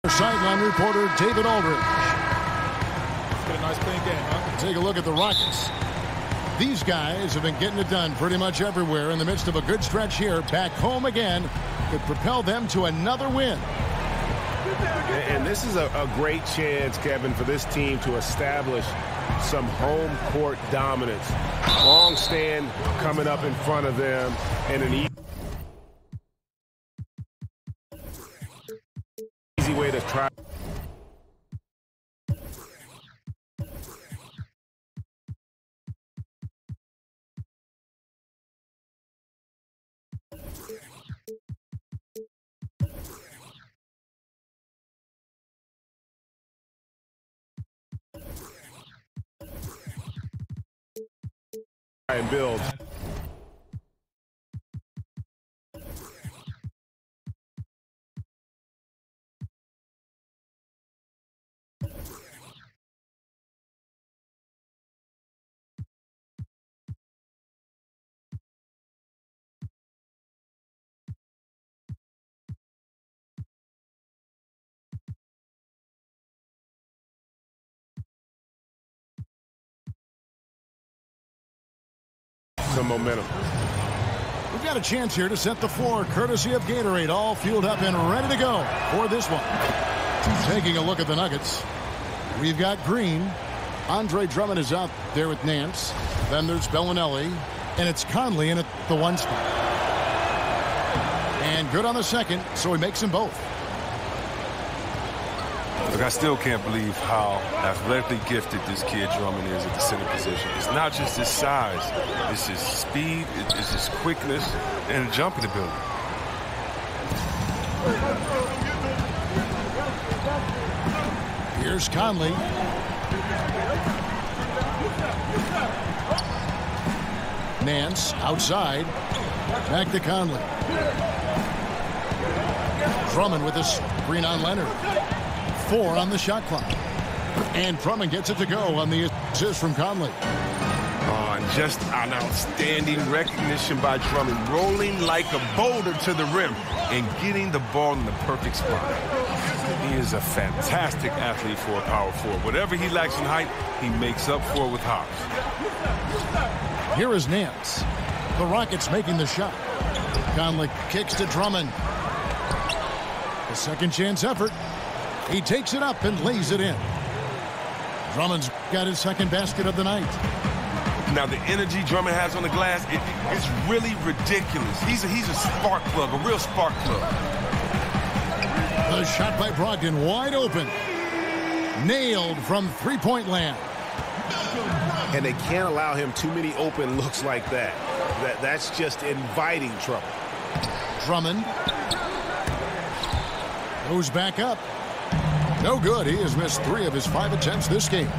Sideline reporter David Aldridge. It's been a nice clean game, huh? Take a look at the Rockets. These guys have been getting it done pretty much everywhere in the midst of a good stretch here. Back home again could propel them to another win. And this is a great chance, Kevin, for this team to establish some home court dominance. Long stand coming up in front of them, and an easy way to try. And build. Some momentum. We've got a chance here to set the floor, courtesy of Gatorade, all fueled up and ready to go for this one. Taking a look at the Nuggets, we've got Green. Andre Drummond is out there with Nance. Then there's Bellinelli, and it's Conley in at the one spot. And good on the second, so he makes them both. Look, I still can't believe how athletically gifted this kid Drummond is at the center position. It's not just his size. It's his speed, it's his quickness, and jumping ability. Here's Conley. Nance outside. Back to Conley. Drummond with a screen on Leonard. 4 on the shot clock. And Drummond gets it to go on the assist from Conley. Oh, and just an outstanding recognition by Drummond, rolling like a boulder to the rim and getting the ball in the perfect spot. He is a fantastic athlete for a power forward. Whatever he lacks in height, he makes up for it with hops. Here is Nance. The Rockets making the shot. Conley kicks to Drummond. A second chance effort. He takes it up and lays it in. Drummond's got his second basket of the night. Now, the energy Drummond has on the glass, it's really ridiculous. He's a spark plug, a real spark plug. The shot by Brogdon, wide open. Nailed from three-point land. And they can't allow him too many open looks like that. That's just inviting trouble. Drummond goes back up. No good. He has missed 3 of his 5 attempts this game.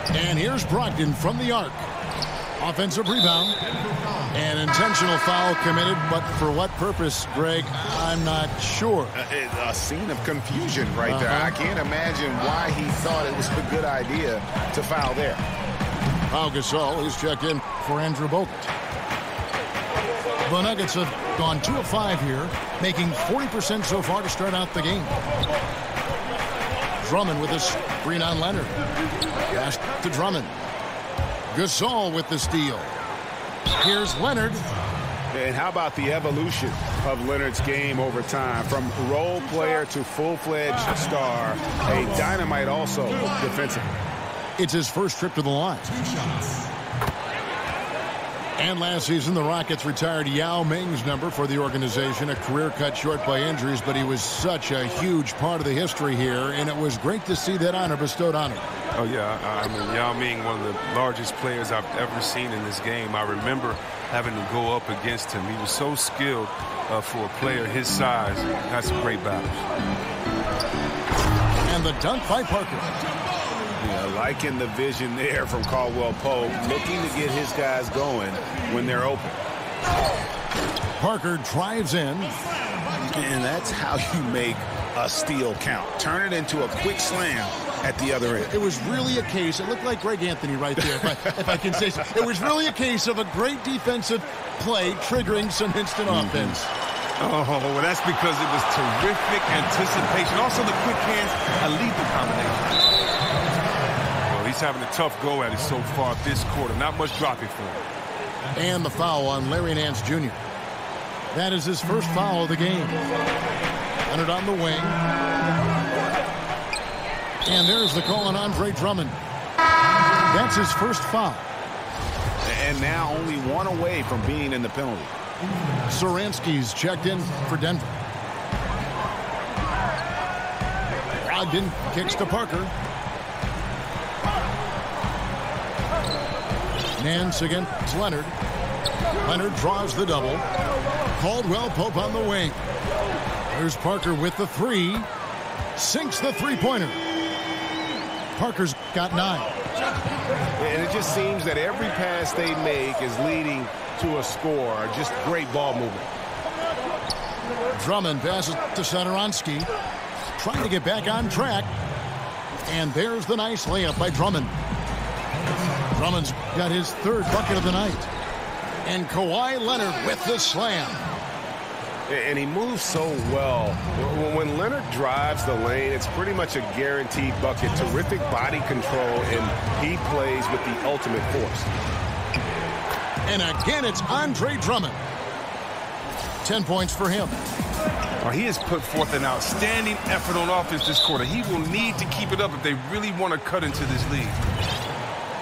And here's Brogdon from the arc. Offensive rebound. An intentional foul committed, but for what purpose, Greg? I'm not sure. A scene of confusion right there. I can't imagine why he thought it was a good idea to foul there. Pau Gasol is checked in for Andrew Bogut. The Nuggets have gone 2 of 5 here, making 40% so far to start out the game. Drummond with a screen on Leonard. Pass to Drummond. Gasol with the steal. Here's Leonard. And how about the evolution of Leonard's game over time? From role player to full-fledged star. A dynamite also defensively. It's his first trip to the line. And last season, the Rockets retired Yao Ming's number for the organization, a career cut short by injuries, but he was such a huge part of the history here, and it was great to see that honor bestowed on him. Oh, yeah. I mean, Yao Ming, one of the largest players I've ever seen in this game. I remember having to go up against him. He was so skilled for a player his size. Had some great battles. And the dunk by Parker. Yeah, liking the vision there from Caldwell Pope, looking to get his guys going when they're open. Parker drives in. And that's how you make a steal count. Turn it into a quick slam at the other end. It was really a case, it looked like Greg Anthony right there, if I can say so. It was really a case of a great defensive play triggering some instant offense. Oh, well, that's because it was terrific anticipation. Also, the quick hands, a lethal combination. Well, he's having a tough go at it so far this quarter. Not much dropping for him. And the foul on Larry Nance Jr. That is his first foul of the game. Leonard on the wing. And there's the call on Andre Drummond. That's his first foul. And now only one away from being in the penalty. Saransky's checked in for Denver. Brogdon kicks to Parker. Nance against Leonard. Leonard draws the double. Caldwell Pope on the wing. There's Parker with the three. Sinks the three-pointer. Parker's got 9. And it just seems that every pass they make is leading to a score. Just great ball movement. Drummond passes to Satoransky. Trying to get back on track. And there's the nice layup by Drummond. Drummond's got his third bucket of the night. And Kawhi Leonard with the slam. And he moves so well. When Leonard drives the lane, it's pretty much a guaranteed bucket. Terrific body control, and he plays with the ultimate force. And again, it's Andre Drummond. 10 points for him. Well, he has put forth an outstanding effort on offense this quarter. He will need to keep it up if they really want to cut into this league.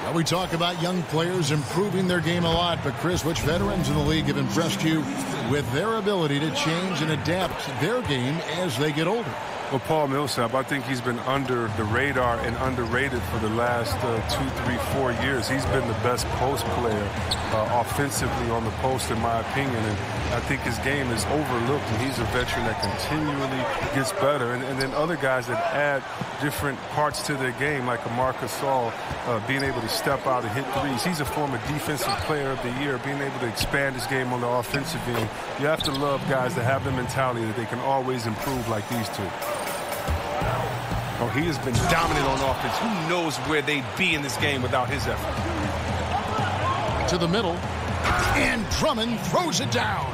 Well, we talk about young players improving their game a lot, but Chris, which veterans in the league have impressed you with their ability to change and adapt their game as they get older? Well, Paul Millsap, I think he's been under the radar and underrated for the last 2, 3, 4 years. He's been the best post player offensively on the post, in my opinion. And I think his game is overlooked, and he's a veteran that continually gets better. And then other guys that add different parts to their game, like a Marc Gasol, being able to step out and hit threes. He's a former defensive player of the year, being able to expand his game on the offensive end. You have to love guys that have the mentality that they can always improve like these two. Oh, he has been dominant on offense. Who knows where they'd be in this game without his effort? To the middle, and Drummond throws it down.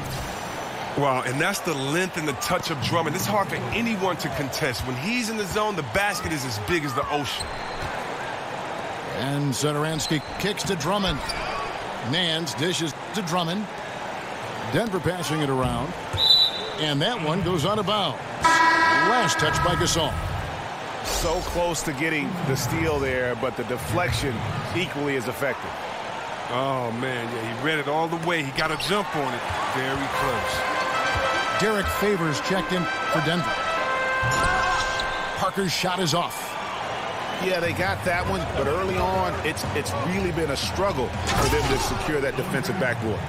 Wow, and that's the length and the touch of Drummond. It's hard for anyone to contest. When he's in the zone, the basket is as big as the ocean. And Satoransky kicks to Drummond. Nance dishes to Drummond. Denver passing it around. And that one goes out of bounds. Last touch by Gasol. So close to getting the steal there, but the deflection equally as effective. Oh, man, yeah, he read it all the way. He got a jump on it. Very close. Derek Favors checked in for Denver. Parker's shot is off. Yeah, they got that one, but early on, it's really been a struggle for them to secure that defensive backboard.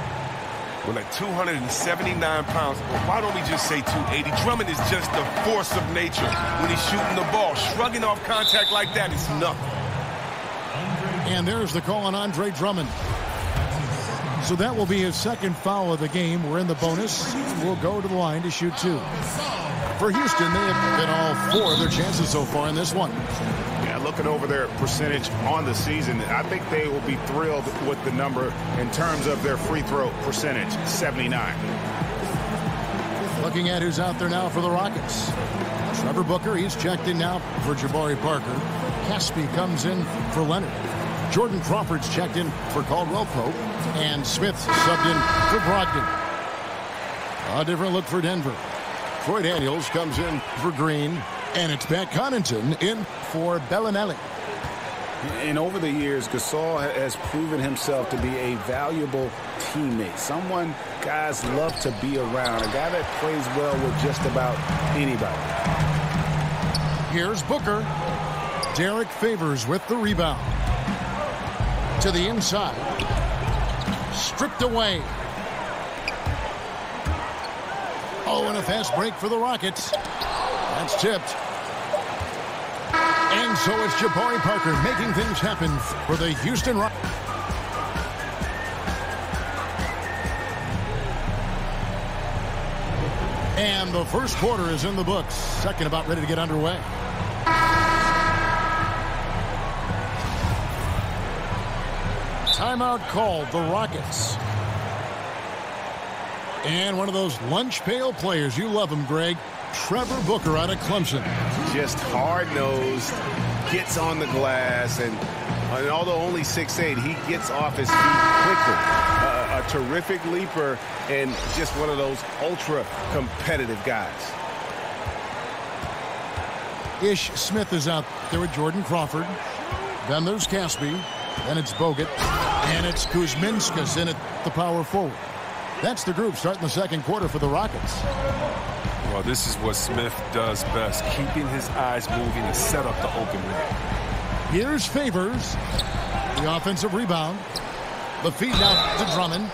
Well, at 279 pounds, why don't we just say 280? Drummond is just the force of nature when he's shooting the ball. Shrugging off contact like that is nothing. And there's the call on Andre Drummond. So that will be his second foul of the game. We're in the bonus. We'll go to the line to shoot 2. For Houston, they have been all 4 of their chances so far in this one. Yeah, looking over their percentage on the season, I think they will be thrilled with the number in terms of their free throw percentage, 79. Looking at who's out there now for the Rockets. Trevor Booker, he's checked in now for Jabari Parker. Caspi comes in for Leonard. Jordan Crawford's checked in for Caldwell Pope. And Smith's subbed in for Brogdon. A different look for Denver. Troy Daniels comes in for Green. And it's Pat Connaughton in for Bellinelli. And over the years, Gasol has proven himself to be a valuable teammate. Someone guys love to be around. A guy that plays well with just about anybody. Here's Booker. Derek Favors with the rebound. To the inside. Stripped away. Oh, and a fast break for the Rockets. That's tipped. And so it's Jabari Parker making things happen for the Houston Rockets. And the first quarter is in the books. Second about ready to get underway. Timeout called, the Rockets. And one of those lunch pail players. You love him, Greg. Trevor Booker out of Clemson. Just hard-nosed, gets on the glass, and although only 6'8", he gets off his feet quickly. A terrific leaper and just one of those ultra-competitive guys. Ish Smith is out there with Jordan Crawford. Then there's Caspi. Then it's Bogut. And it's Kuzminskas in at the power forward. That's the group starting the second quarter for the Rockets. Well, this is what Smith does best, keeping his eyes moving to set up the open man. Here's Favors. The offensive rebound. The feed out to Drummond.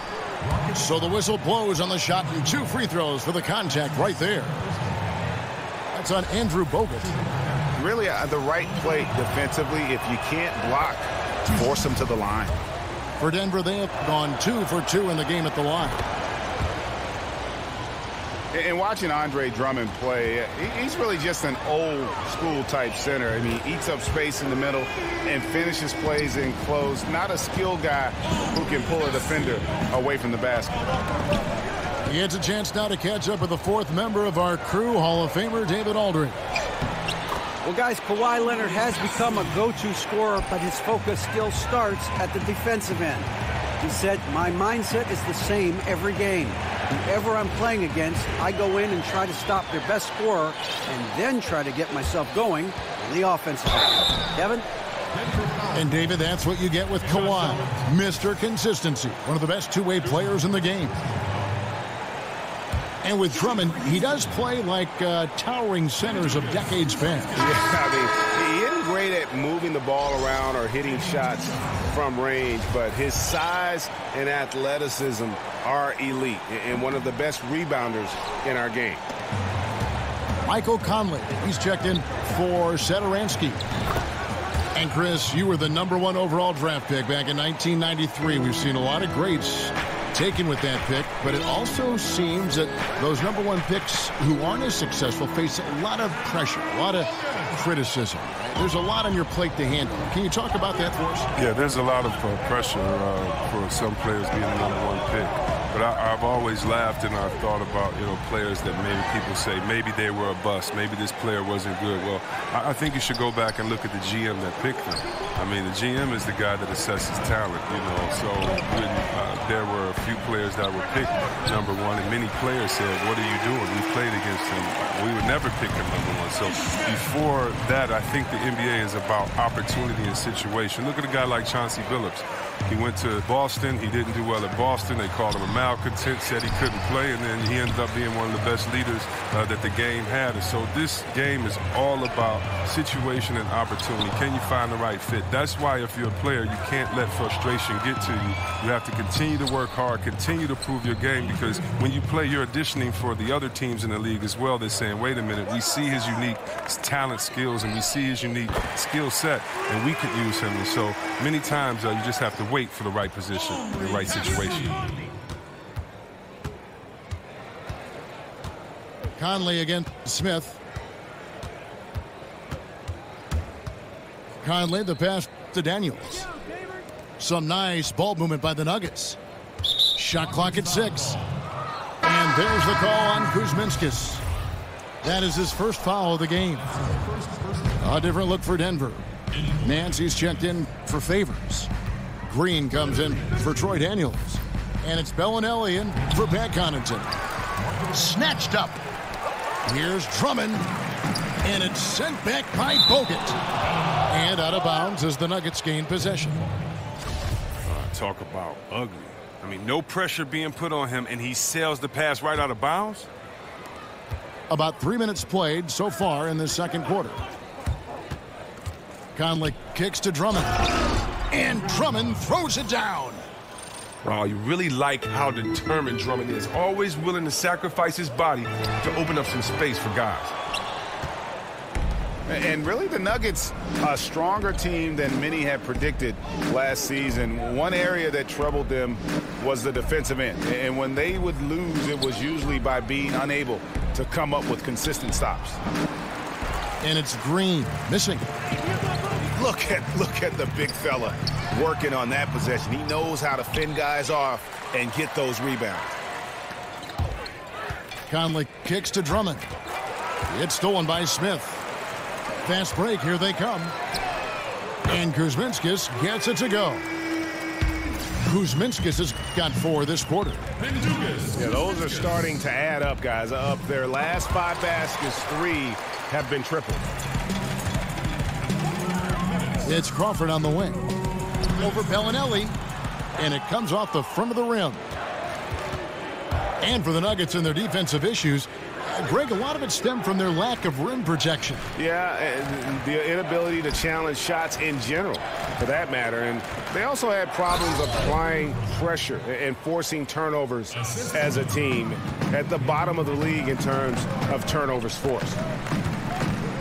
So the whistle blows on the shot and 2 free throws for the contact right there. That's on Andrew Bogut. Really the right play defensively. If you can't block, force them to the line. For Denver, they have gone 2 for 2 in the game at the line. And watching Andre Drummond play, he's really just an old-school type center. I mean, he eats up space in the middle and finishes plays in close. Not a skilled guy who can pull a defender away from the basket. He gets a chance now to catch up with the 4th member of our crew, Hall of Famer David Aldridge. Well, guys, Kawhi Leonard has become a go-to scorer, but his focus still starts at the defensive end. He said, my mindset is the same every game. Whoever I'm playing against, I go in and try to stop their best scorer and then try to get myself going on the offensive end. Kevin? And, David, that's what you get with Kawhi. Mr. Consistency, one of the best two-way players in the game. And with Drummond, he does play like towering centers of decades past. Yeah, I mean, he isn't great at moving the ball around or hitting shots from range, but his size and athleticism are elite and one of the best rebounders in our game. Michael Conley, he's checked in for Satoransky. And, Chris, you were the #1 overall draft pick back in 1993. We've seen a lot of greats taken with that pick, but it also seems that those #1 picks who aren't as successful face a lot of pressure, a lot of criticism. There's a lot on your plate to handle. Can you talk about that for us? Yeah, there's a lot of pressure for some players being the #1 pick. But I've always laughed and I've thought about, players that maybe people say maybe they were a bust, maybe this player wasn't good. Well, I think you should go back and look at the GM that picked them. I mean, the GM is the guy that assesses talent, So when there were a few players that were picked #1, and many players said, what are you doing? We played against him. We would never pick him #1. So before that, I think the NBA is about opportunity and situation. Look at a guy like Chauncey Billups. He went to Boston. He didn't do well at Boston. They called him a malcontent, said he couldn't play, and then he ended up being one of the best leaders that the game had. And so this game is all about situation and opportunity. Can you find the right fit? That's why if you're a player, you can't let frustration get to you. You have to continue to work hard, continue to prove your game, because when you play, you're auditioning for the other teams in the league as well. They're saying, wait a minute, we see his unique talent, skills, and we see his unique skill set, and we could use him. And so many times you just have to wait for the right position, the right situation. Conley against Smith. Conley, the pass to Daniels. Some nice ball movement by the Nuggets. Shot clock at 6. And there's the call on Kuzminskas. That is his first foul of the game. A different look for Denver. Nancy's checked in for Favors. Green comes in for Troy Daniels. And it's Bellinelli in for Pat Connaughton. Snatched up. Here's Drummond. And it's sent back by Bogut. And out of bounds as the Nuggets gain possession. Talk about ugly. I mean, no pressure being put on him, and he sails the pass right out of bounds. About 3 minutes played so far in this second quarter. Conley kicks to Drummond. And Drummond throws it down. Wow, you really like how determined Drummond is. Always willing to sacrifice his body to open up some space for guys. And really the Nuggets, a stronger team than many had predicted last season. One area that troubled them was the defensive end. And when they would lose, it was usually by being unable to come up with consistent stops. And it's Green missing. Look at the big fella working on that possession. He knows how to fend guys off and get those rebounds. Conley kicks to Drummond. It's stolen by Smith. Fast break, here they come. And Kuzminskis gets it to go. Kuzminskis has got 4 this quarter. Yeah, those are starting to add up, guys. Up their last 5 baskets, 3 have been tripled. It's Crawford on the wing. Over Bellinelli. And it comes off the front of the rim. And for the Nuggets and their defensive issues, Greg, a lot of it stemmed from their lack of rim protection. Yeah, and the inability to challenge shots in general, for that matter. And they also had problems applying pressure and forcing turnovers as a team at the bottom of the league in terms of turnovers forced.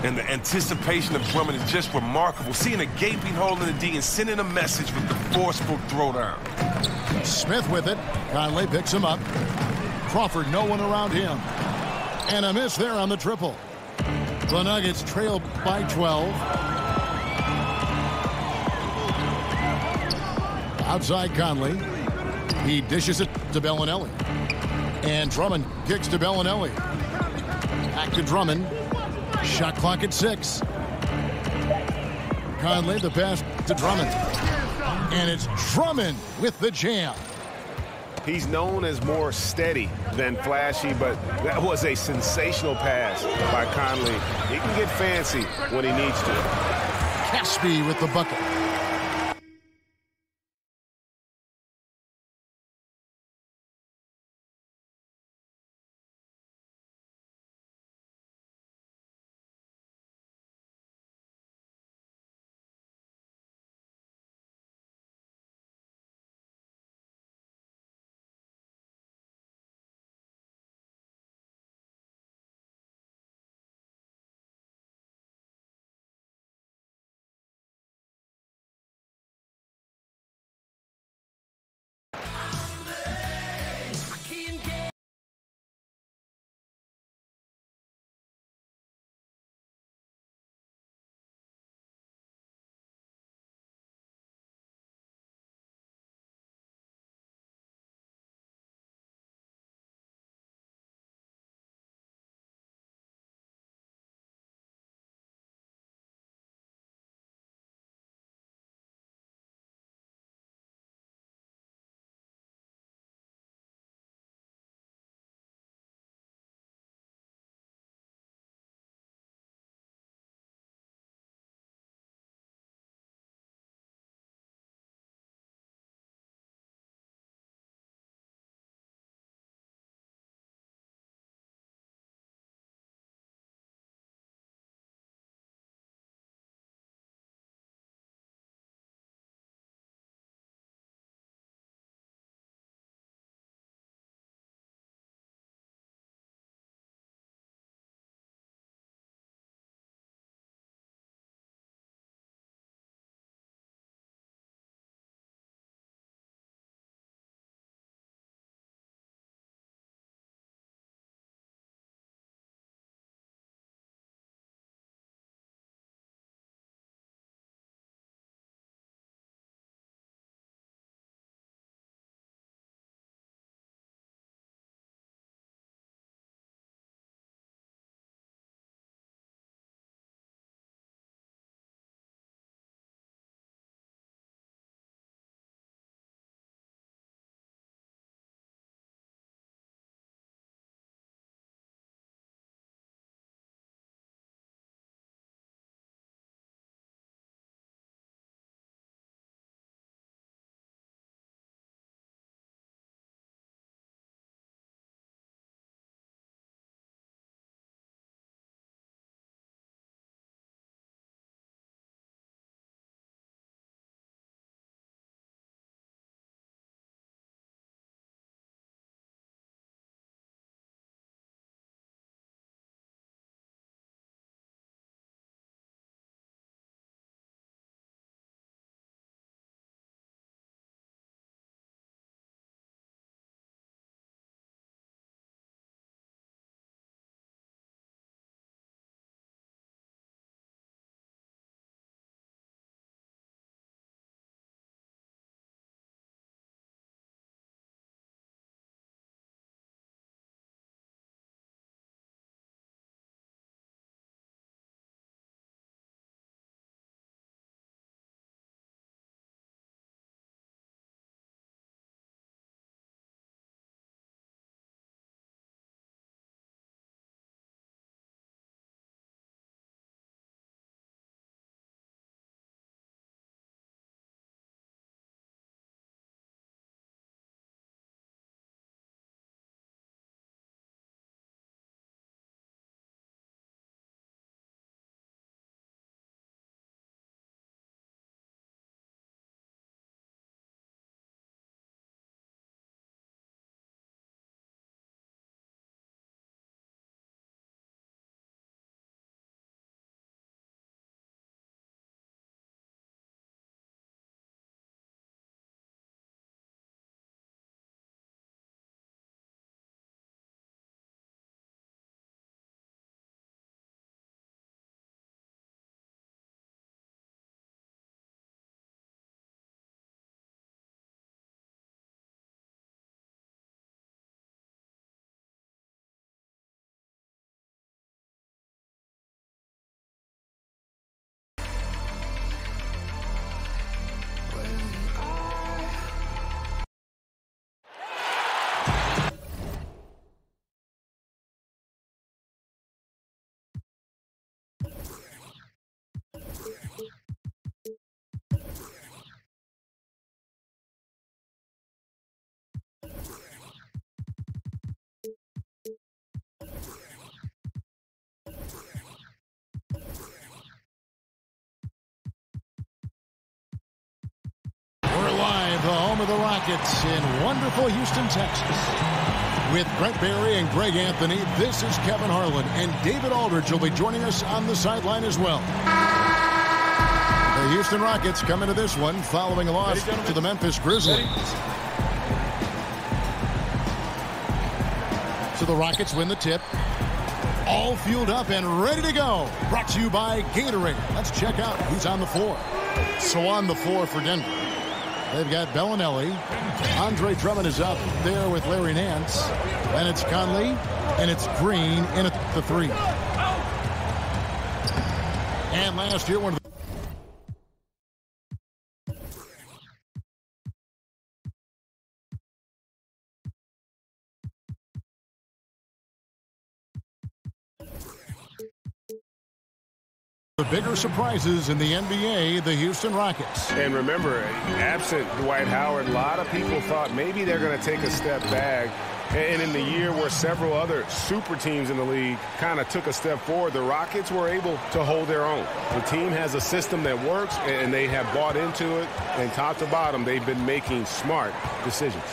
And the anticipation of Drummond is just remarkable. Seeing a gaping hole in the D and sending a message with the forceful throwdown. Smith with it. Conley picks him up. Crawford, no one around him. And a miss there on the triple. The Nuggets trail by 12. Outside Conley. He dishes it to Bellinelli. And Drummond kicks to Bellinelli. Back to Drummond. Shot clock at 6. Conley, the pass to Drummond. And it's Drummond with the jam. He's known as more steady than flashy, but that was a sensational pass by Conley. He can get fancy when he needs to. Caspi with the bucket. of the Rockets in wonderful Houston, Texas. With Brent Barry and Greg Anthony, this is Kevin Harlan, and David Aldridge will be joining us on the sideline as well. The Houston Rockets come into this one following a loss to the Memphis Grizzlies. So the Rockets win the tip. All fueled up and ready to go. Brought to you by Gatorade. Let's check out who's on the floor. So on the floor for Denver, they've got Bellinelli. Andre Drummond is out there with Larry Nance. And it's Conley. And it's Green in at the three. And last year, one of the bigger surprises in the NBA, the Houston Rockets. And remember, absent Dwight Howard, a lot of people thought maybe they're going to take a step back. And in the year where several other super teams in the league kind of took a step forward, the Rockets were able to hold their own. The team has a system that works, and they have bought into it. And top to bottom, they've been making smart decisions.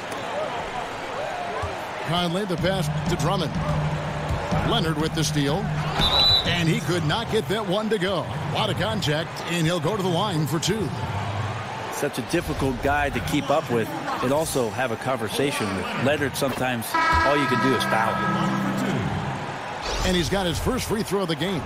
Conley, the pass to Drummond. Leonard with the steal. And he could not get that one to go. A lot of contact, and he'll go to the line for two. Such a difficult guy to keep up with and also have a conversation with. Leonard, sometimes all you can do is foul him. And he's got his first free throw of the game.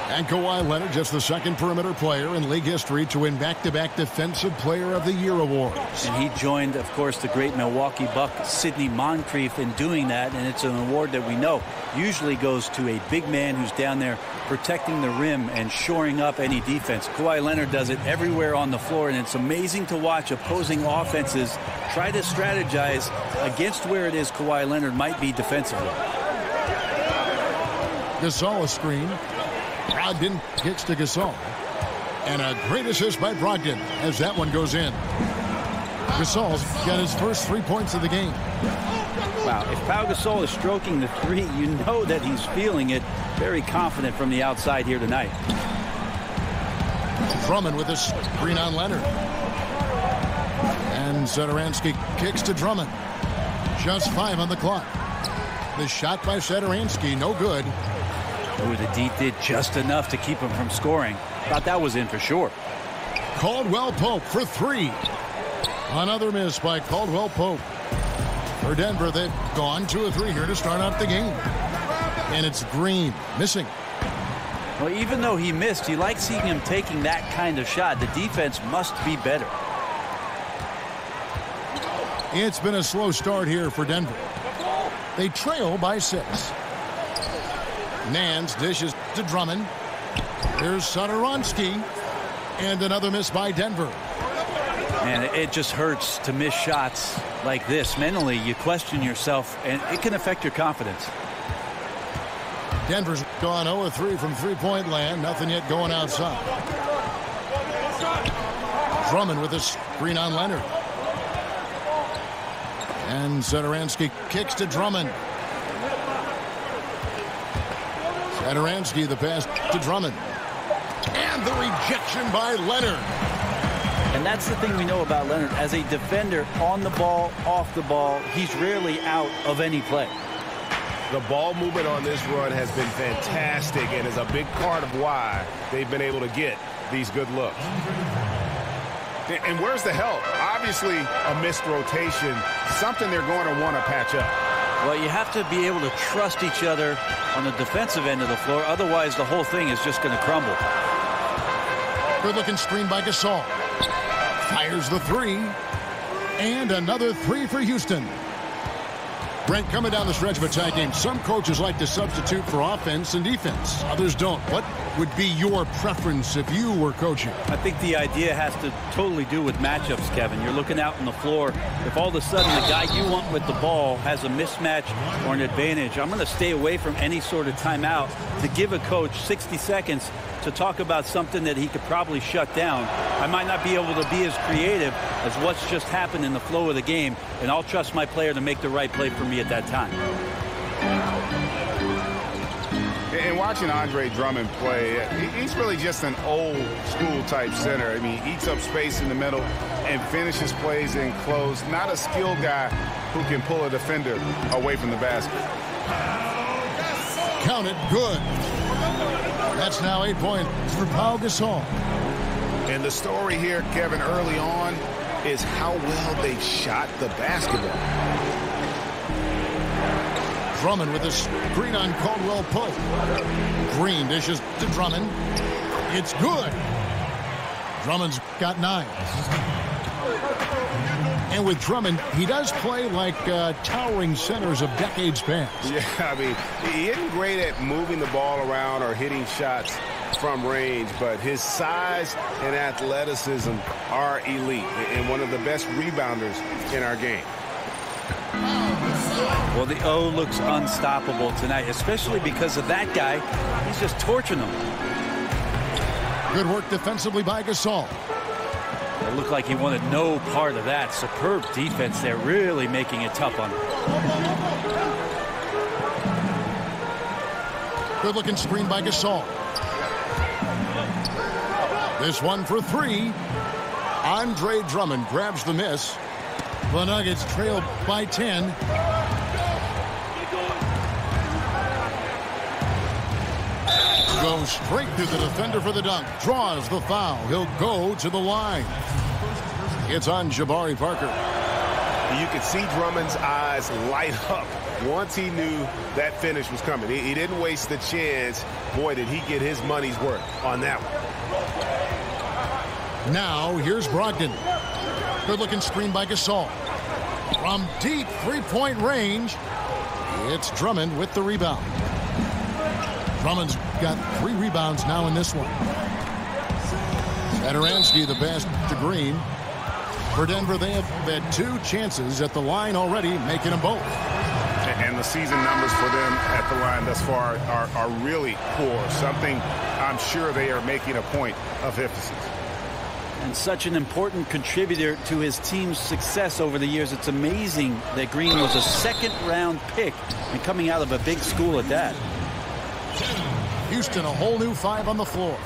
And Kawhi Leonard, just the second perimeter player in league history to win back-to-back Defensive Player of the Year awards. And he joined, of course, the great Milwaukee Buck, Sidney Moncrief, in doing that. And it's an award that we know usually goes to a big man who's down there protecting the rim and shoring up any defense. Kawhi Leonard does it everywhere on the floor, and it's amazing to watch opposing offenses try to strategize against where it is Kawhi Leonard might be defensively. Gasol a screen. Brogdon kicks to Gasol. And a great assist by Brogdon as that one goes in. Gasol's got his first 3 points of the game. Wow, if Pau Gasol is stroking the three, you know that he's feeling it. Very confident from the outside here tonight. Drummond with a screen on Leonard. And Satoransky kicks to Drummond. Just 5 on the clock. The shot by Satoransky, no good. Oh, the D did just enough to keep him from scoring. Thought that was in for sure. Caldwell Pope for 3. Another miss by Caldwell Pope. For Denver, they've gone 2 of 3 here to start out the game. And it's Green missing. Well, even though he missed, you like seeing him taking that kind of shot. The defense must be better. It's been a slow start here for Denver. They trail by 6. Nance dishes to Drummond. Here's Satoransky. And another miss by Denver. And it just hurts to miss shots like this. Mentally, you question yourself, and it can affect your confidence. Denver's gone 0 of 3 from three-point land. Nothing yet going outside. Drummond with a screen on Leonard. And Satoransky kicks to Drummond. Satoransky, the pass to Drummond. And the rejection by Leonard. And that's the thing we know about Leonard. As a defender, on the ball, off the ball, he's rarely out of any play. The ball movement on this run has been fantastic and is a big part of why they've been able to get these good looks. And where's the help? Obviously, a missed rotation, something they're going to want to patch up. Well, you have to be able to trust each other on the defensive end of the floor. Otherwise, the whole thing is just going to crumble. Good-looking screen by Gasol. Fires the 3. And another 3 for Houston. Brent, coming down the stretch of a tie game, some coaches like to substitute for offense and defense. Others don't. What would be your preference if you were coaching? I think the idea has to totally do with matchups, Kevin. You're looking out on the floor. If all of a sudden the guy you want with the ball has a mismatch or an advantage, I'm going to stay away from any sort of timeout to give a coach 60 seconds to talk about something that he could probably shut down. I might not be able to be as creative as what's just happened in the flow of the game, and I'll trust my player to make the right play for me at that time. And watching Andre Drummond play, he's really just an old-school type center. I mean, he eats up space in the middle and finishes plays in close. Not a skilled guy who can pull a defender away from the basket. Count it, good. That's now 8 points for Pau Gasol. And the story here, Kevin, early on is how well they shot the basketball. Drummond with a screen on Caldwell Pope. Green dishes to Drummond. It's good. Drummond's got 9. And with Drummond, he does play like towering centers of decades past. Yeah, I mean, he isn't great at moving the ball around or hitting shots from range, but his size and athleticism are elite and one of the best rebounders in our game. Well, the O looks unstoppable tonight, especially because of that guy. He's just torching them. Good work defensively by Gasol. It looked like he wanted no part of that. Superb defense there, really making it tough on him. Good looking screen by Gasol. This one for 3. Andre Drummond grabs the miss. The Nuggets trail by 10. Goes straight through the defender for the dunk. Draws the foul. He'll go to the line. It's on Jabari Parker. You could see Drummond's eyes light up once he knew that finish was coming. He didn't waste the chance. Boy, did he get his money's worth on that one. Now, here's Brogdon. Good-looking screen by Gasol. From deep three-point range, it's Drummond with the rebound. Drummond's got 3 rebounds now in this one. Satoransky the pass to Green. For Denver, they have had 2 chances at the line already, making them both. And the season numbers for them at the line thus far are really poor. Something I'm sure they are making a point of emphasis. And such an important contributor to his team's success over the years. It's amazing that Green was a second-round pick and coming out of a big school at that. Houston, a whole new 5 on the floor.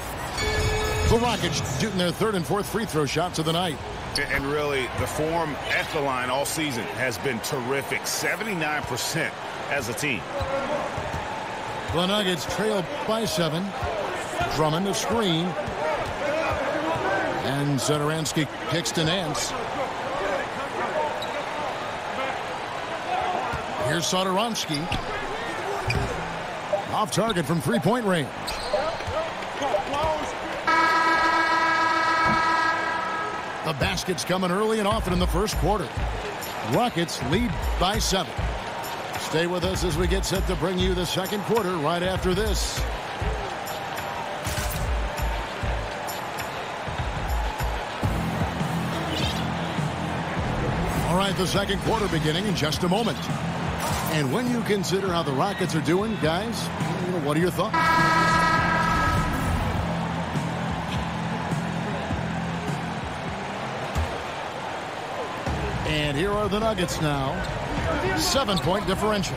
The Rockets shooting their 3rd and 4th free throw shots of the night. And really, the form at the line all season has been terrific. 79% as a team. The Nuggets trail by 7. Drummond a screen. And Satoransky kicks to Nance. Here's Satoransky. Off target from three-point range. The basket's coming early and often in the first quarter. Rockets lead by 7. Stay with us as we get set to bring you the second quarter right after this. All right, the second quarter beginning in just a moment. And when you consider how the Rockets are doing, guys, what are your thoughts? And here are the Nuggets now. 7-point differential.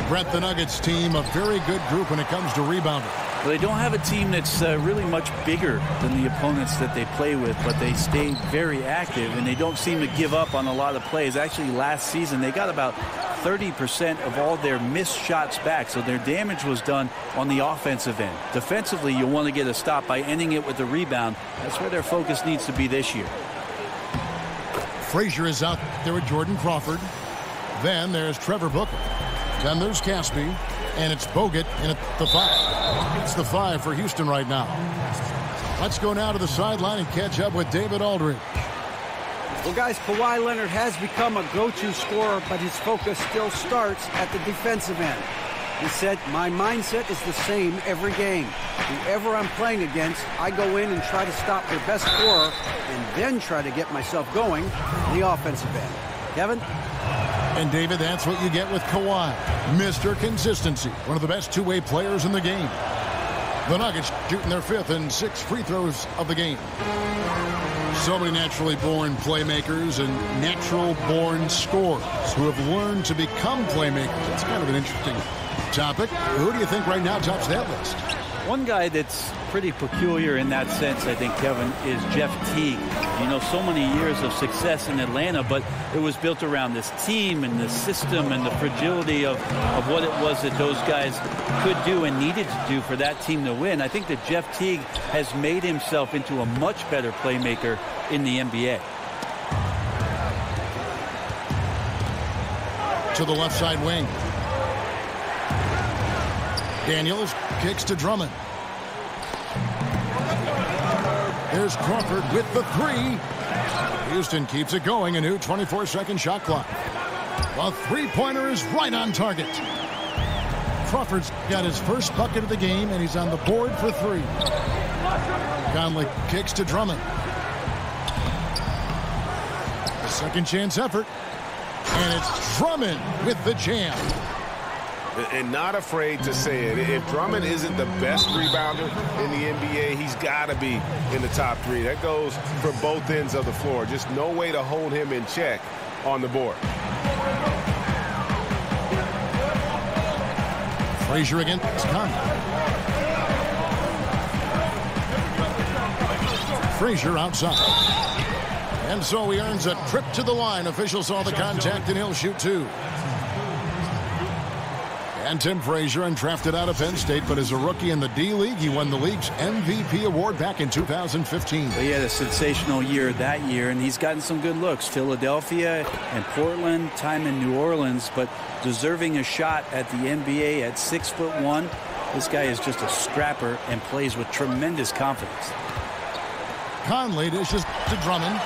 Brett, the Nuggets team, a very good group when it comes to rebounding. Well, they don't have a team that's really much bigger than the opponents that they play with, but they stay very active, and they don't seem to give up on a lot of plays. Actually, last season, they got about 30% of all their missed shots back, so their damage was done on the offensive end. Defensively, you'll want to get a stop by ending it with a rebound. That's where their focus needs to be this year. Frazier is out there with Jordan Crawford. Then there's Trevor Booker. Then there's Caspi. And it's Bogut in at the 5. It's the 5 for Houston right now. Let's go now to the sideline and catch up with David Aldridge. Well, guys, Kawhi Leonard has become a go-to scorer, but his focus still starts at the defensive end. He said, my mindset is the same every game. Whoever I'm playing against, I go in and try to stop their best scorer and then try to get myself going on the offensive end. Kevin? And, David, that's what you get with Kawhi. Mr. Consistency, one of the best two-way players in the game. The Nuggets shooting their 5th and 6th free throws of the game. So many naturally born playmakers and natural born scorers who have learned to become playmakers. That's kind of an interesting topic. Who do you think right now tops that list? One guy that's pretty peculiar in that sense, I think, Kevin, is Jeff Teague. You know, so many years of success in Atlanta, but it was built around this team and the system and the fragility of what it was that those guys could do and needed to do for that team to win. I think that Jeff Teague has made himself into a much better playmaker in the NBA. To the left side wing. Daniels kicks to Drummond. Here's Crawford with the three. Houston keeps it going. A new 24-second shot clock. The three-pointer is right on target. Crawford's got his first bucket of the game, and he's on the board for three. Conley kicks to Drummond. A second chance effort. And it's Drummond with the jam. And not afraid to say it. If Drummond isn't the best rebounder in the NBA, he's got to be in the top three. That goes for both ends of the floor. Just no way to hold him in check on the board. Frazier against Conley. Frazier outside. And so he earns a trip to the line. Officials saw the contact, and he'll shoot two. And Tim Frazier, undrafted out of Penn State, but as a rookie in the D-League, he won the league's MVP award back in 2015. He had a sensational year that year, and he's gotten some good looks. Philadelphia and Portland, time in New Orleans, but deserving a shot at the NBA at 6'1". This guy is just a scrapper and plays with tremendous confidence. Conley dishes to Drummond,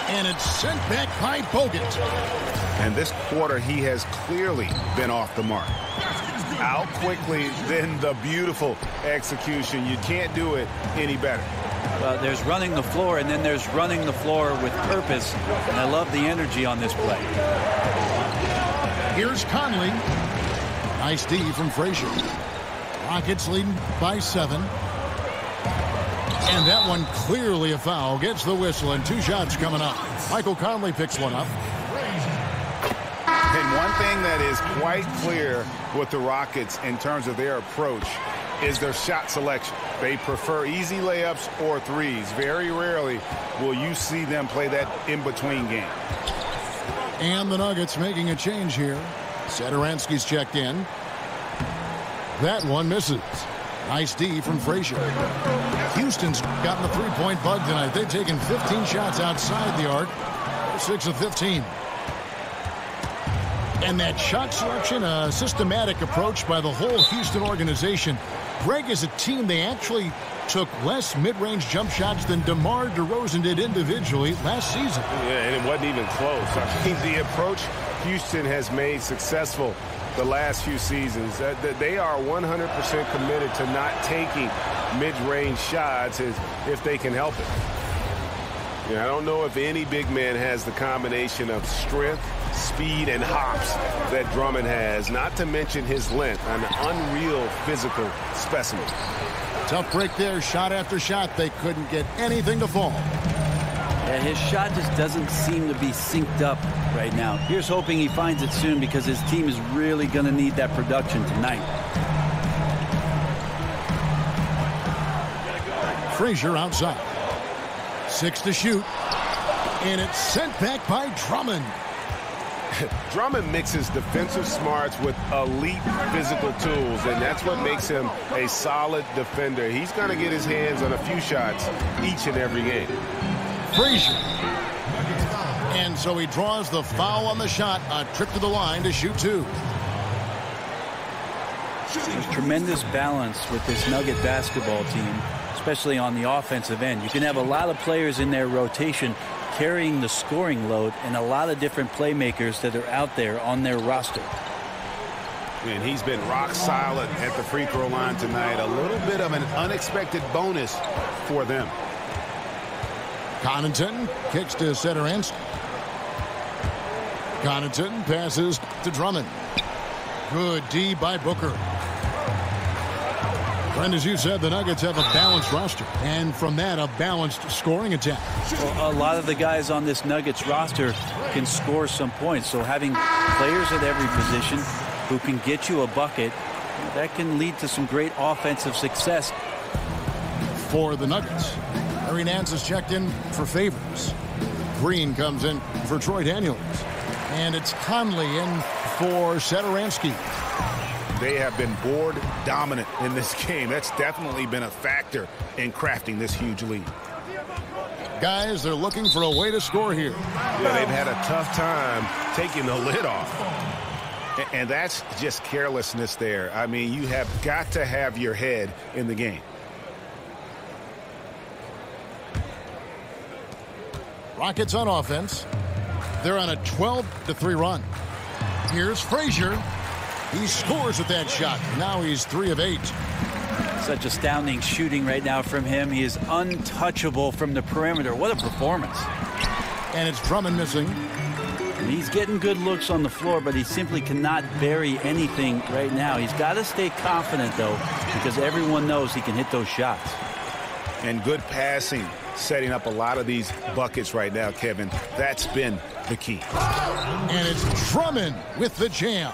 and it's sent back by Bogut. And this quarter, he has clearly been off the mark. Out quickly, then the beautiful execution. You can't do it any better. Well, there's running the floor, and then there's running the floor with purpose. And I love the energy on this play. Here's Conley. Nice D from Frazier. Rockets leading by 7. And that one clearly a foul. Gets the whistle, and 2 shots coming up. Michael Conley picks one up. And one thing that is quite clear with the Rockets in terms of their approach is their shot selection. They prefer easy layups or threes. Very rarely will you see them play that in-between game. And the Nuggets making a change here. Satoransky's checked in. That one misses. Nice D from Frazier. Houston's gotten a three-point bug tonight. They've taken 15 shots outside the arc. 6 of 15. And that shot selection, a systematic approach by the whole Houston organization. Greg, as a team, they actually took less mid-range jump shots than DeMar DeRozan did individually last season. Yeah, and it wasn't even close. I mean, the approach Houston has made successful the last few seasons, they are 100% committed to not taking mid-range shots if they can help it. Yeah, I don't know if any big man has the combination of strength, speed, and hops that Drummond has, not to mention his length, an unreal physical specimen. Tough break there, shot after shot. They couldn't get anything to fall. And his shot just doesn't seem to be synced up right now. Here's hoping he finds it soon, because his team is really going to need that production tonight. Frazier outside. 6 to shoot. And it's sent back by Drummond. Drummond mixes defensive smarts with elite physical tools, and that's what makes him a solid defender. He's going to get his hands on a few shots each and every game. Frazier. And so he draws the foul on the shot. A trip to the line to shoot 2. There's tremendous balance with this Nugget basketball team, especially on the offensive end. You can have a lot of players in their rotation carrying the scoring load, and a lot of different playmakers that are out there on their roster. And he's been rock solid at the free throw line tonight. A little bit of an unexpected bonus for them. Connaughton kicks to Satoransky. Connaughton passes to Drummond. Good D by Booker. And as you said, the Nuggets have a balanced roster. And from that, a balanced scoring attack. Well, a lot of the guys on this Nuggets roster can score some points. So having players at every position who can get you a bucket That can lead to some great offensive success. For the Nuggets, Larry Nance is checked in for Favors. Green comes in for Troy Daniels. And it's Conley in for Satoransky. They have been board dominant in this game. That's definitely been a factor in crafting this huge lead. Guys, they're looking for a way to score here. Yeah, they've had a tough time taking the lid off. And that's just carelessness there. I mean, you have got to have your head in the game. Rockets on offense. They're on a 12-3 run. Here's Frazier. He scores with that shot. Now he's 3 of 8. Such astounding shooting right now from him. He is untouchable from the perimeter. What a performance. And it's Drummond missing. And he's getting good looks on the floor, but he simply cannot bury anything right now. He's got to stay confident, though, because everyone knows he can hit those shots. And good passing, setting up a lot of these buckets right now, Kevin. That's been the key. And it's Drummond with the jam.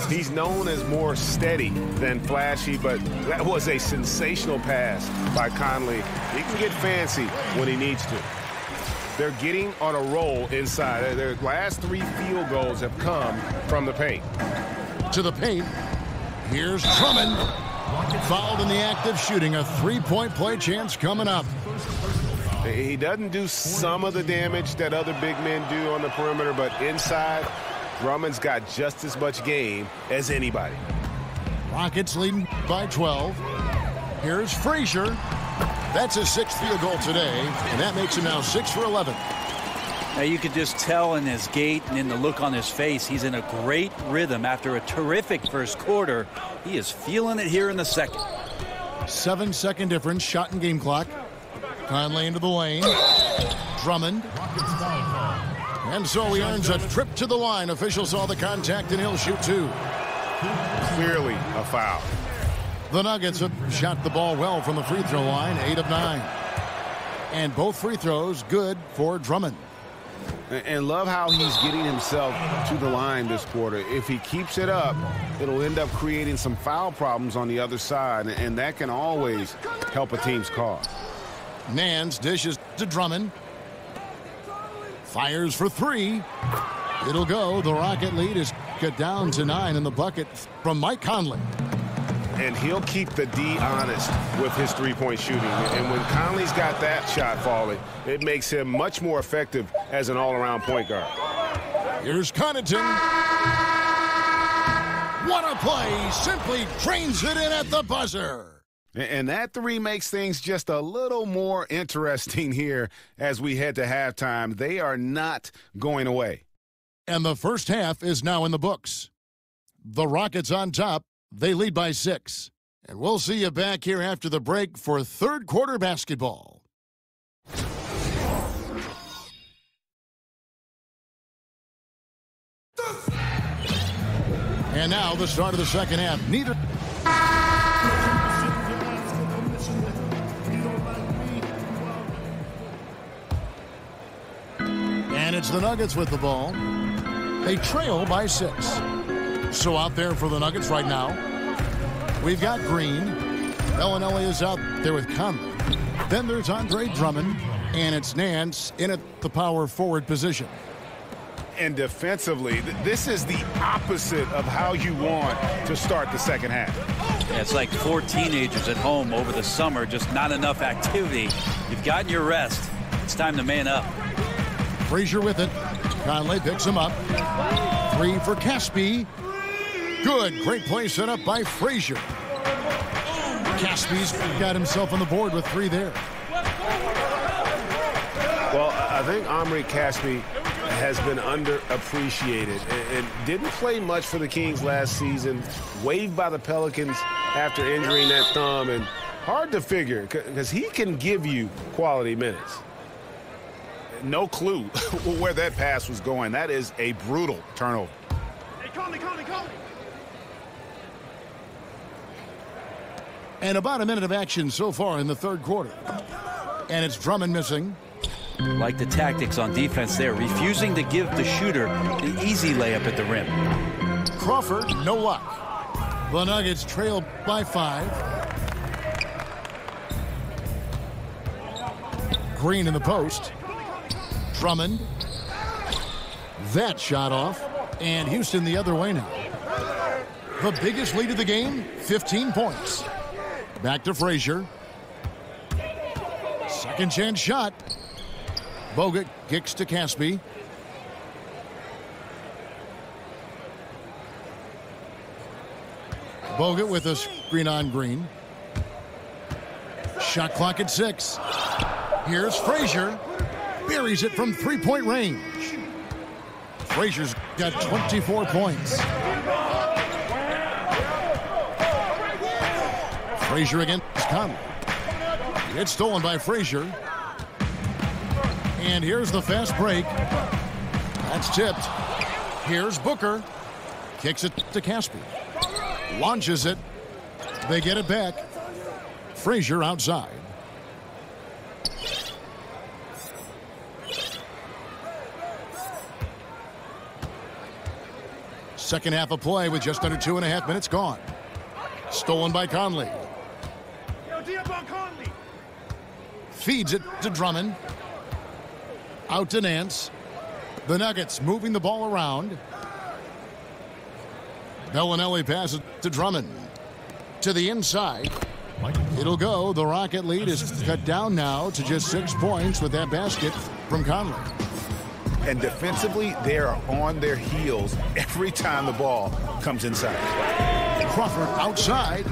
He's known as more steady than flashy, but that was a sensational pass by Conley. He can get fancy when he needs to. They're getting on a roll inside. Their last 3 field goals have come from the paint. To the paint. Here's Drummond. Fouled in the act of shooting. A 3-point play chance coming up. He doesn't do some of the damage that other big men do on the perimeter, but inside, Drummond's got just as much game as anybody. Rockets leading by 12. Here's Frazier. That's his 6th field goal today, and that makes him now 6 for 11. Now you could just tell in his gait and in the look on his face, he's in a great rhythm after a terrific first quarter. He is feeling it here in the second. 7-second difference, shot and game clock. Conley into the lane. Drummond. And so he earns a trip to the line. Officials saw the contact, and he'll shoot 2. Clearly a foul. The Nuggets have shot the ball well from the free throw line, 8 of 9. And both free throws good for Drummond. And love how he's getting himself to the line this quarter. If he keeps it up, it'll end up creating some foul problems on the other side, and that can always help a team's cause. Nance dishes to Drummond. Fires for 3. It'll go. The Rocket lead is cut down to 9 in the bucket from Mike Conley. And he'll keep the D honest with his three-point shooting. And when Conley's got that shot falling, it makes him much more effective as an all-around point guard. Here's Connaughton. What a play. Simply drains it in at the buzzer. And that 3 makes things just a little more interesting here as we head to halftime. They are not going away. And the first half is now in the books. The Rockets on top. They lead by 6. And we'll see you back here after the break for third quarter basketball. And now the start of the second half. Neither. And it's the Nuggets with the ball. They trail by 6. So out there for the Nuggets right now, we've got Green. Bellinelli is out there with Conley. Then there's Andre Drummond, and it's Nance in at the power forward position. And defensively, this is the opposite of how you want to start the second half. Yeah, it's like 4 teenagers at home over the summer, just not enough activity. You've gotten your rest. It's time to man up. Frazier with it. Conley picks him up. 3 for Caspi. Good. Great play set up by Frazier. Caspi's got himself on the board with 3 there. Well, I think Omri Caspi has been underappreciated and didn't play much for the Kings last season. Waived by the Pelicans after injuring that thumb, and hard to figure because he can give you quality minutes. No clue where that pass was going. That is a brutal turnover. Hey, call me. And about a minute of action so far in the third quarter. And it's Drummond missing. Like the tactics on defense there, refusing to give the shooter the easy layup at the rim. Crawford, no luck. The Nuggets trail by 5. Green in the post. Drummond. That shot off. And Houston the other way now. The biggest lead of the game, 15 points. Back to Frazier. Second chance shot. Bogut kicks to Caspi. Bogut with a screen on Green. Shot clock at 6. Here's Frazier. Buries it from three-point range. Frazier's got 24 points. Frazier against Conley. It's stolen by Frazier. And here's the fast break. That's tipped. Here's Booker. Kicks it to Caspi. Launches it. They get it back. Frazier outside. Second half of play with just under 2.5 minutes gone. Stolen by Conley. Feeds it to Drummond. Out to Nance. The Nuggets moving the ball around. Bellinelli passes to Drummond. To the inside. It'll go. The Rocket lead is cut down now to just 6 points with that basket from Conley. And defensively, they are on their heels every time the ball comes inside. Crawford outside.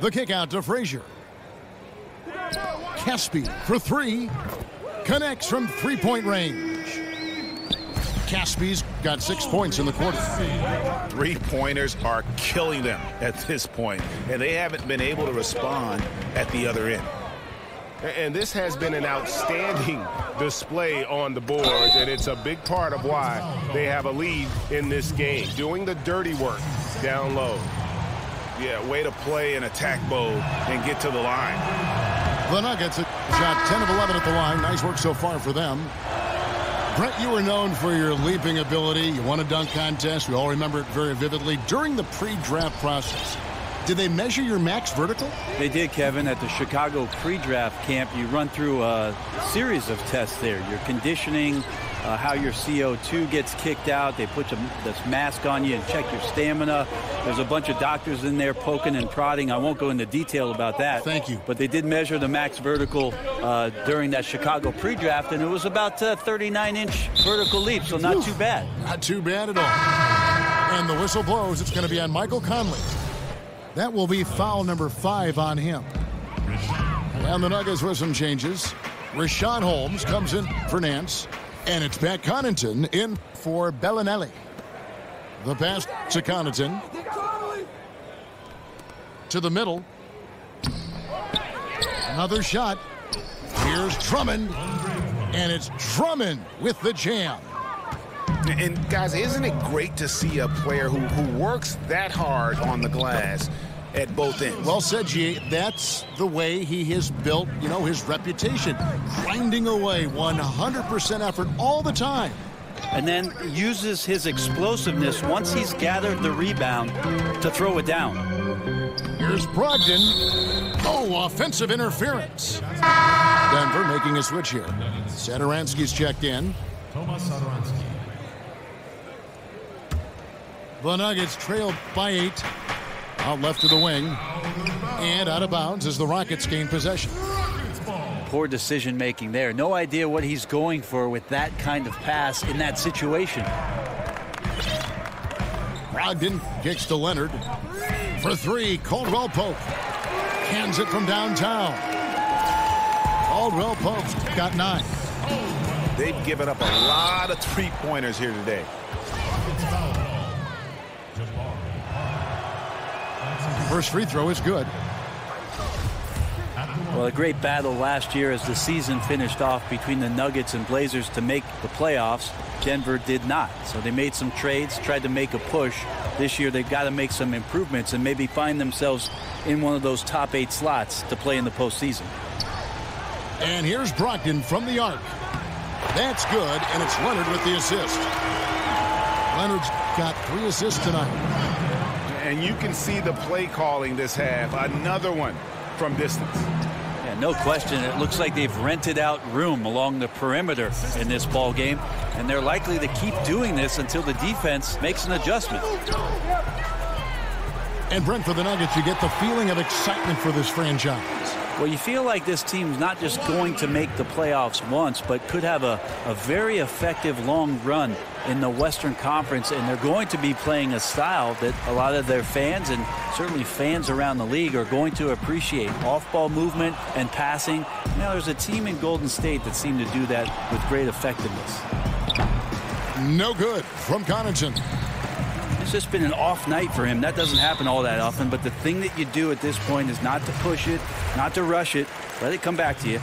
The kick out to Frazier. Caspi for 3. Connects from three-point range. Caspi's got 6 points in the quarter. Three-pointers are killing them at this point, and they haven't been able to respond at the other end. And this has been an outstanding display on the board, and it's a big part of why they have a lead in this game. Doing the dirty work down low. Yeah, way to play an attack mode and get to the line. The Nuggets shot 10 of 11 at the line. Nice work so far for them. Brett, you were known for your leaping ability. You won a dunk contest. We all remember it very vividly. During the pre-draft process, did they measure your max vertical? They did, Kevin. At the Chicago pre-draft camp, you run through a series of tests there. Your conditioning, how your CO2 gets kicked out. They put this mask on you and check your stamina. There's a bunch of doctors in there poking and prodding. I won't go into detail about that. Thank you. But they did measure the max vertical during that Chicago pre-draft, and it was about 39-inch vertical leap, so not too bad. Not too bad at all. And the whistle blows. It's going to be on Michael Conley. That will be foul number 5 on him. And the Nuggets with some changes. Rashawn Holmes comes in for Nance. And it's Pat Connaughton in for Bellinelli. The pass to Connaughton. To the middle. Another shot. Here's Drummond. And it's Drummond with the jam. And, guys, isn't it great to see a player who works that hard on the glass at both ends? Well said, G. That's the way he has built, his reputation. Grinding away, 100% effort all the time. And then uses his explosiveness once he's gathered the rebound to throw it down. Here's Brogdon. Oh, offensive interference. Denver making a switch here. Satoransky's checked in. The Nuggets trail by 8. Out left to the wing. And out of bounds as the Rockets gain possession. Poor decision making there. No idea what he's going for with that kind of pass in that situation. Brogdon kicks to Leonard. For 3, Caldwell Pope. Hands it from downtown. Caldwell Pope's got 9. They've given up a lot of three-pointers here today. First free throw is good. Well, a great battle last year as the season finished off between the Nuggets and Blazers to make the playoffs. Denver did not. So they made some trades, tried to make a push. This year they've got to make some improvements and maybe find themselves in one of those top 8 slots to play in the postseason. And here's Brogdon from the arc. That's good, and it's Leonard with the assist. Leonard's got 3 assists tonight. And you can see the play calling this half. Another one from distance. Yeah, no question. It looks like they've rented out room along the perimeter in this ball game, and they're likely to keep doing this until the defense makes an adjustment. And Brent, for the Nuggets, you get the feeling of excitement for this franchise. Well, you feel like this team's not just going to make the playoffs once, but could have a very effective long run in the Western Conference, and they're going to be playing a style that a lot of their fans and certainly fans around the league are going to appreciate. Off-ball movement and passing. You know, there's a team in Golden State that seemed to do that with great effectiveness. No good from Connaughton. It's just been an off night for him. That doesn't happen all that often, but the thing that you do at this point is not to push it, not to rush it. Let it come back to you.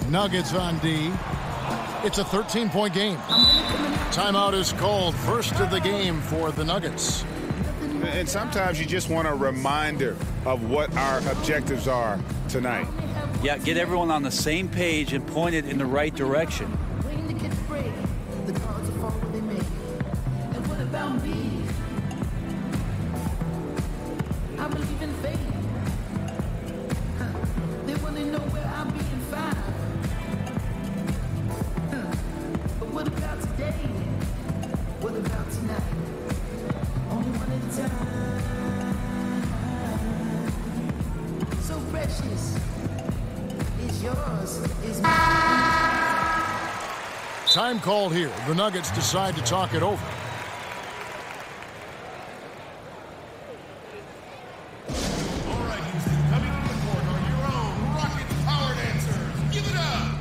Nuggets on D. It's a 13-point game. Timeout is called. First of the game for the Nuggets. And sometimes you just want a reminder of what our objectives are tonight. Yeah, get everyone on the same page and point it in the right direction. Time called here. The Nuggets decide to talk it over. All right, Houston, coming to the court are your own Rocket Power Dancers. Give it up!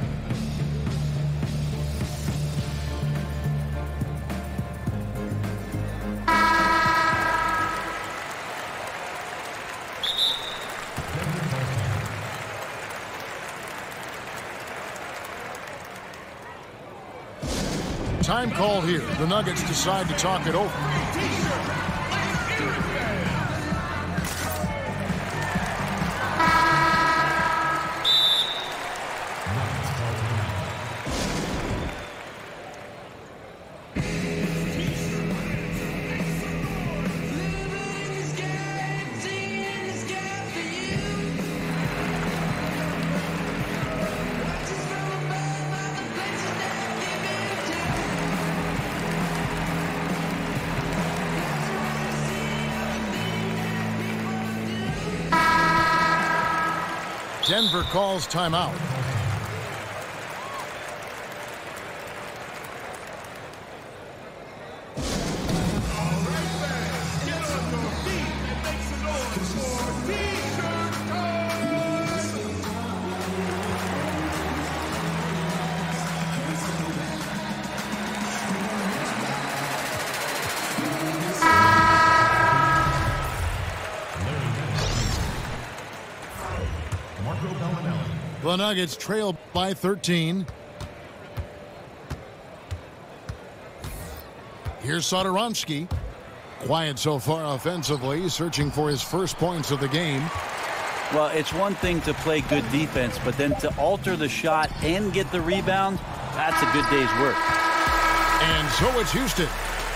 Time called here. The Nuggets decide to talk it over. Denver calls timeout. The Nuggets trail by 13. Here's Satoransky. Quiet so far offensively, searching for his first points of the game. Well, it's one thing to play good defense, but then to alter the shot and get the rebound, that's a good day's work. And so it's Houston,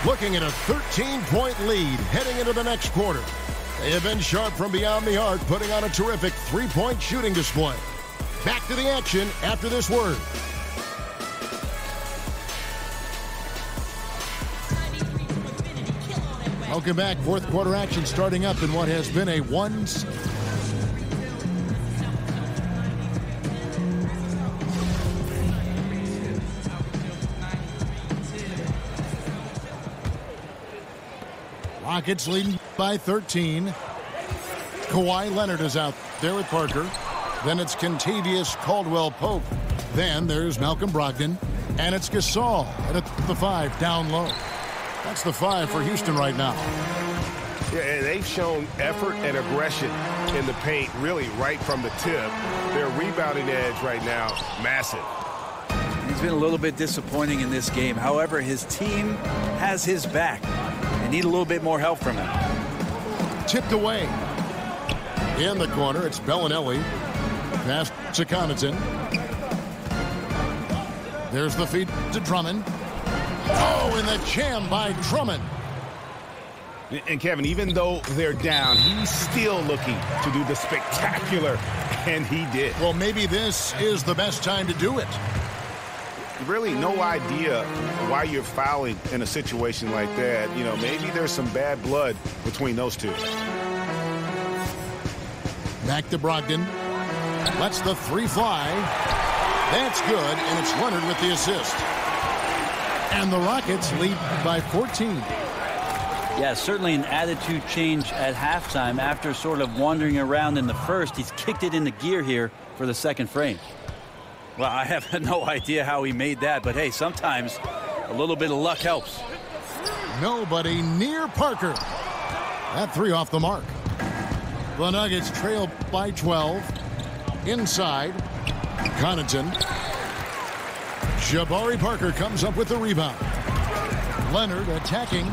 looking at a 13-point lead heading into the next quarter. They have been sharp from beyond the arc, putting on a terrific three-point shooting display. Back to the action after this word. Welcome back. Fourth quarter action starting up in what has been a one. Rockets leading by 13. Kawhi Leonard is out there with Parker. Then it's Kentavious Caldwell-Pope. Then there's Malcolm Brogdon. And it's Gasol at the 5 down low. That's the 5 for Houston right now. Yeah, and they've shown effort and aggression in the paint really right from the tip. Their rebounding edge right now, massive. He's been a little bit disappointing in this game. However, his team has his back. They need a little bit more help from him. Tipped away. In the corner, it's Bellinelli. Pass to Connaughton. There's the feed to Drummond. Oh, and the jam by Drummond. And Kevin, even though they're down, he's still looking to do the spectacular, and he did. Well, maybe this is the best time to do it. Really no idea why you're fouling in a situation like that. You know, maybe there's some bad blood between those two. Back to Brogdon. Lets the three fly. That's good, and it's Leonard with the assist. And the Rockets lead by 14. Yeah, certainly an attitude change at halftime. After sort of wandering around in the first, he's kicked it into gear here for the second frame. Well, I have no idea how he made that, but hey, sometimes a little bit of luck helps. Nobody near Parker. That three off the mark. The Nuggets trail by 12. Inside, Connaughton. Jabari Parker comes up with the rebound. Leonard attacking.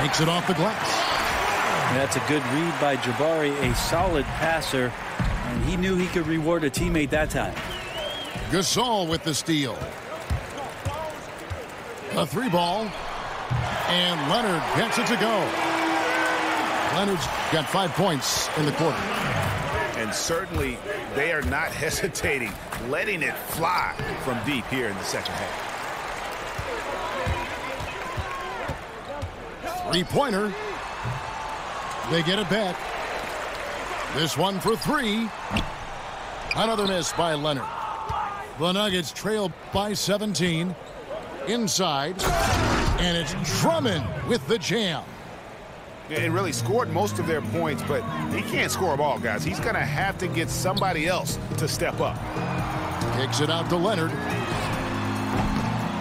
Makes it off the glass. That's a good read by Jabari, a solid passer, and he knew he could reward a teammate that time. Gasol with the steal. A three ball. And Leonard gets it to go. Leonard's got 5 points in the quarter. And certainly they are not hesitating, letting it fly from deep here in the second half. Three-pointer. They get it back. This one for three. Another miss by Leonard. The Nuggets trail by 17. Inside. And it's Drummond with the jam. And really scored most of their points, but he can't score them all, guys. He's going to have to get somebody else to step up. Kicks it out to Leonard.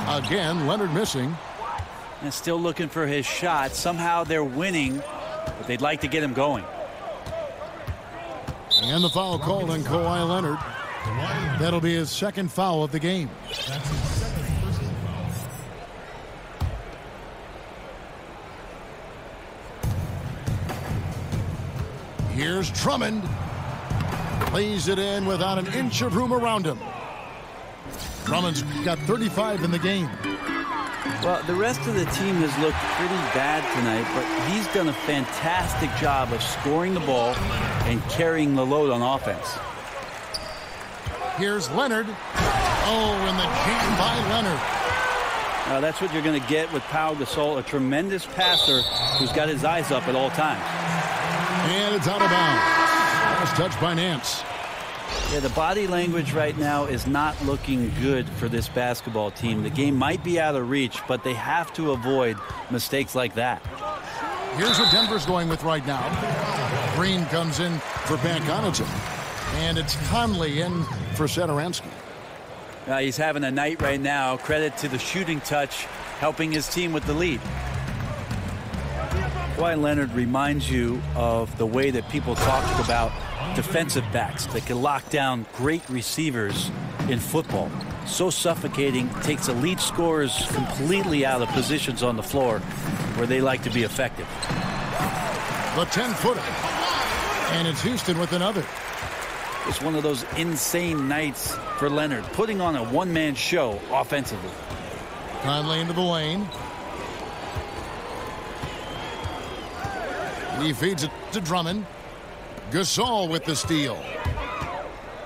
Again, Leonard missing. And still looking for his shot. Somehow they're winning, but they'd like to get him going. And the foul called on Kawhi Leonard. That'll be his second foul of the game. Here's Drummond. Plays it in without an inch of room around him. Drummond's got 35 in the game. Well, the rest of the team has looked pretty bad tonight, but he's done a fantastic job of scoring the ball and carrying the load on offense. Here's Leonard. Oh, and the jam by Leonard. That's what you're going to get with Pau Gasol, a tremendous passer who's got his eyes up at all times. And it's out of bounds. Last touch by Nance. Yeah, the body language right now is not looking good for this basketball team. The game might be out of reach, but they have to avoid mistakes like that. Here's what Denver's going with right now. Green comes in for Pat Connaughton. And it's Conley in for Satoransky. He's having a night right now. Credit to the shooting touch, helping his team with the lead. Kawhi Leonard reminds you of the way that people talk about defensive backs that can lock down great receivers in football. So suffocating, takes elite scorers completely out of positions on the floor where they like to be effective. The 10-footer. And it's Houston with another. It's one of those insane nights for Leonard, putting on a one-man show offensively. Conley into the lane. He feeds it to Drummond. Gasol with the steal.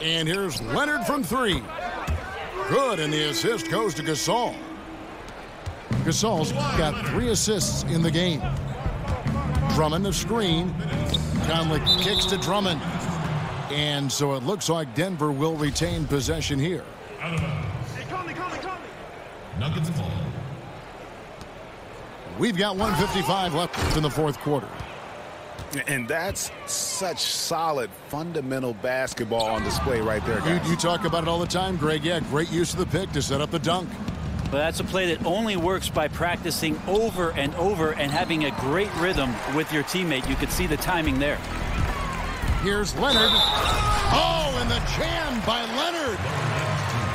And here's Leonard from three. Good, and the assist goes to Gasol. Gasol's got 3 assists in the game. Drummond the screen. Conley kicks to Drummond. And so it looks like Denver will retain possession here. Nuggets ball. We've got 1:55 left in the fourth quarter. And that's such solid, fundamental basketball on display right there, guys. You talk about it all the time, Greg. Yeah, great use of the pick to set up the dunk. But that's a play that only works by practicing over and over and having a great rhythm with your teammate. You could see the timing there. Here's Leonard. Oh, and the jam by Leonard.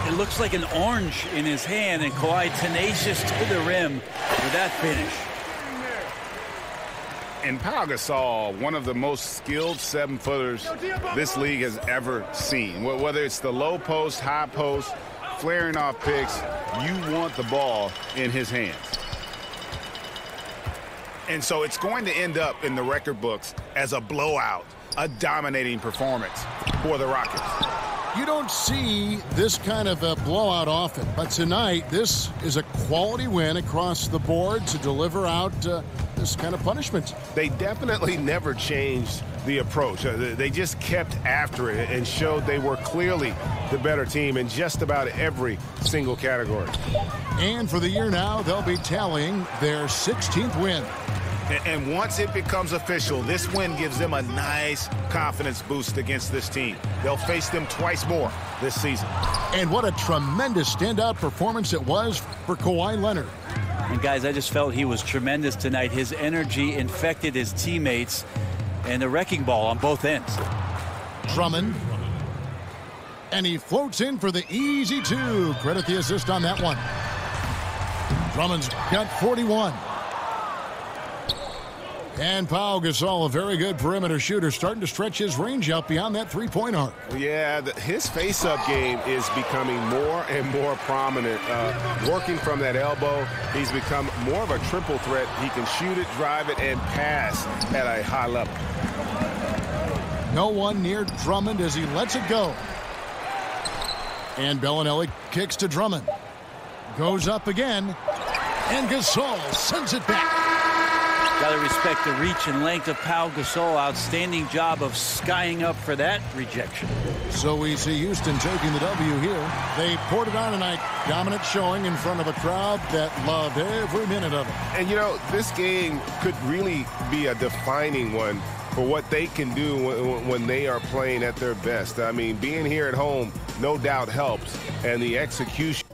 It looks like an orange in his hand, and Kawhi tenacious to the rim with that finish. And Pau Gasol, one of the most skilled 7-footers this league has ever seen. Whether it's the low post, high post, flaring off picks, you want the ball in his hands. And so it's going to end up in the record books as a blowout, a dominating performance for the Rockets. You don't see this kind of a blowout often, but tonight this is a quality win across the board to deliver out this kind of punishment. They definitely never changed the approach. They just kept after it and showed they were clearly the better team in just about every single category. And for the year now, they'll be tallying their 16th win. And once it becomes official, this win gives them a nice confidence boost against this team. They'll face them twice more this season. And what a tremendous standout performance it was for Kawhi Leonard. And guys, I just felt he was tremendous tonight. His energy infected his teammates, and the wrecking ball on both ends. Drummond. And he floats in for the easy two. Credit the assist on that one. Drummond's got 41. And Pau Gasol, a very good perimeter shooter, starting to stretch his range out beyond that three-point arc. Yeah, his face-up game is becoming more and more prominent. Working from that elbow, he's become more of a triple threat. He can shoot it, drive it, and pass at a high level. No one near Drummond as he lets it go. And Bellinelli kicks to Drummond. Goes up again. And Gasol sends it back. Got to respect the reach and length of Pau Gasol. Outstanding job of skying up for that rejection. So we see Houston taking the W here. They poured it on tonight. Dominant showing in front of a crowd that loved every minute of it. And, you know, this game could really be a defining one for what they can do when they are playing at their best. I mean, being here at home, no doubt helps. And the execution